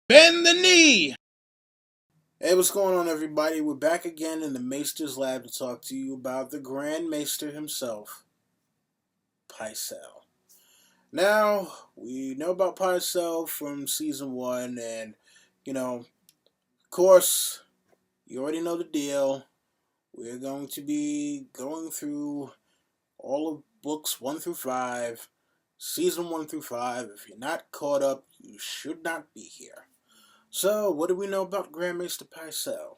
Bend the knee! Hey, what's going on, everybody? We're back again in the Maester's Lab to talk to you about the Grand Maester himself, Pycelle. Now, we know about Pycelle from season one, and, of course, you already know the deal. We're going to be going through all of books 1 through 5, season 1 through 5. If you're not caught up, you should not be here. So, what do we know about Grand Maester Pycelle?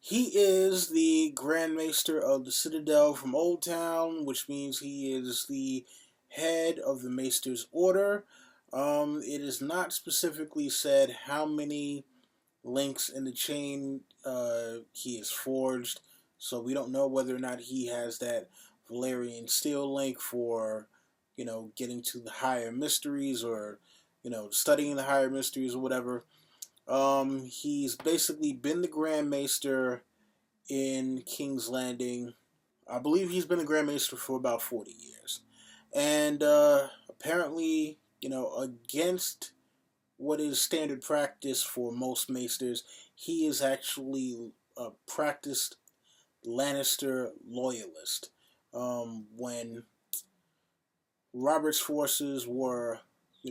He is the Grand Maester of the Citadel from Old Town, which means he is the head of the Maester's Order. It is not specifically said how many links in the chain he has forged, so we don't know whether or not he has that Valerian steel link for, getting to the higher mysteries or, studying the higher mysteries or whatever. He's basically been the Grand Maester in King's Landing. I believe he's been the Grand Maester for about 40 years. And apparently, against what is standard practice for most Maesters, he is actually a practiced Lannister loyalist. When Robert's forces were,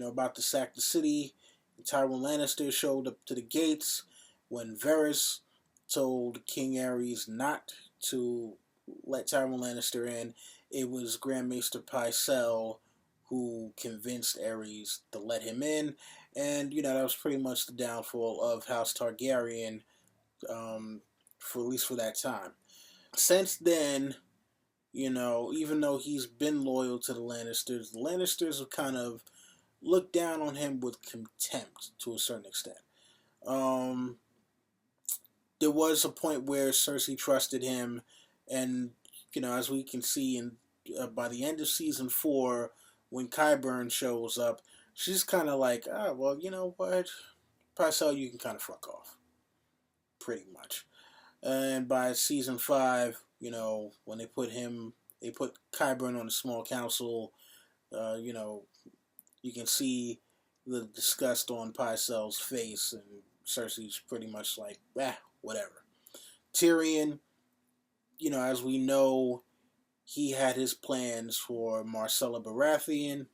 about to sack the city, Tywin Lannister showed up to the gates when Varys told King Aerys not to let Tywin Lannister in. It was Grand Maester Pycelle who convinced Aerys to let him in, and that was pretty much the downfall of House Targaryen, for at least for that time. Since then, even though he's been loyal to the Lannisters have kind of looked down on him with contempt to a certain extent. Um, there was a point where Cersei trusted him, and as we can see in by the end of season 4, when Qyburn shows up, she's kind of like, well, you know what, Pycelle, you can kind of fuck off, pretty much. And by season 5, when they put Qyburn on the small council. You can see the disgust on Pycelle's face, and Cersei's pretty much like, whatever. Tyrion, as we know, he had his plans for Marcella Baratheon,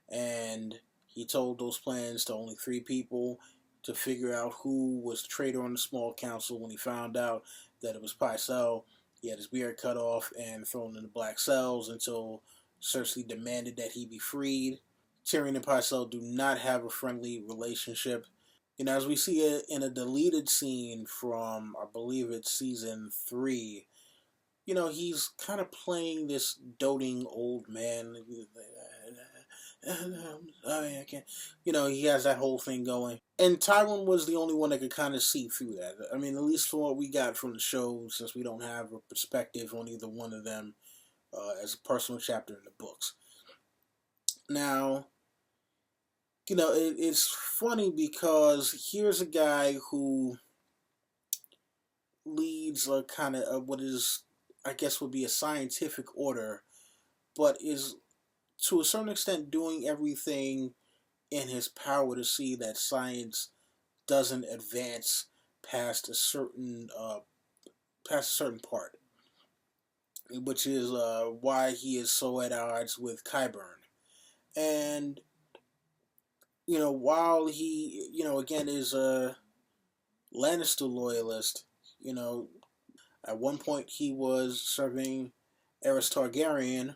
and he told those plans to only 3 people to figure out who was the traitor on the small council. When he found out that it was Pycelle, he had his beard cut off and thrown in the black cells until Cersei demanded that he be freed. Tyrion and Pycelle do not have a friendly relationship. As we see it in a deleted scene from, I believe it's season 3, he's kind of playing this doting old man. I can't. He has that whole thing going. And Tywin was the only one that could kind of see through that. I mean, at least from what we got from the show, since we don't have a perspective on either one of them as a personal chapter in the books. Now, it's funny because here's a guy who leads a kind of what is, I guess, would be a scientific order, but is to a certain extent doing everything in his power to see that science doesn't advance past a certain part, which is why he is so at odds with Qyburn. And while he, again, is a Lannister loyalist, at one point he was serving Aerys Targaryen,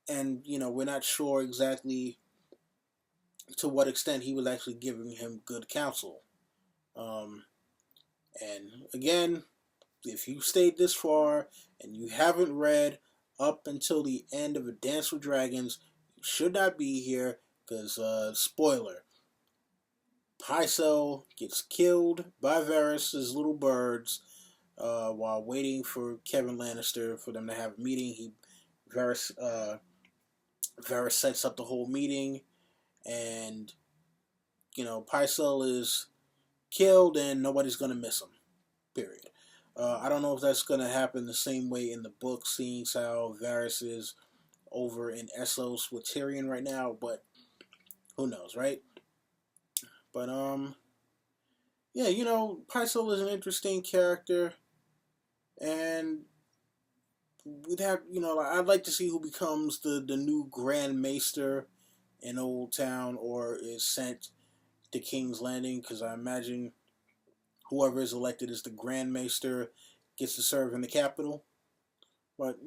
and, we're not sure exactly to what extent he was actually giving him good counsel. And again, if you stayed this far and you haven't read up until the end of A Dance with Dragons, you should not be here because, spoiler, Pycelle gets killed by Varys' little birds while waiting for Kevin Lannister for them to have a meeting. Varys sets up the whole meeting, and Pycelle is killed, and nobody's gonna miss him. Period. I don't know if that's gonna happen the same way in the book, seeing how Varys is over in Essos with Tyrion right now, but who knows, right? But yeah, Pycelle is an interesting character, and we'd have, I'd like to see who becomes the new Grand Maester in Old Town or is sent to King's Landing, because I imagine whoever is elected as the Grand Maester gets to serve in the capital. But,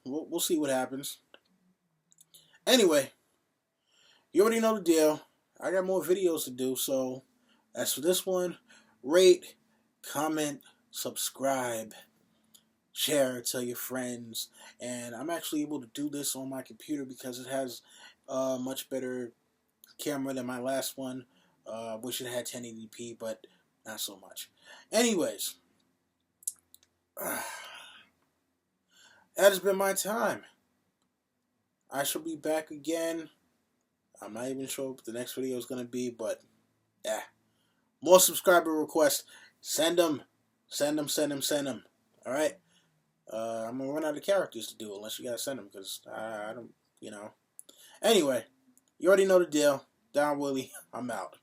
we'll see what happens. Anyway, you already know the deal. I got more videos to do, so as for this one, rate, comment, subscribe, share, tell your friends. And I'm actually able to do this on my computer because it has a much better camera than my last one. Wish it had 1080p, but not so much. Anyways, that has been my time. I shall be back again. I'm not even sure what the next video is going to be, but yeah. More subscriber requests. Send them. Send them, send them, send them. Alright? I'm going to run out of characters to do unless you guys send them, because I don't, Anyway, you already know the deal. Don Willie, I'm out.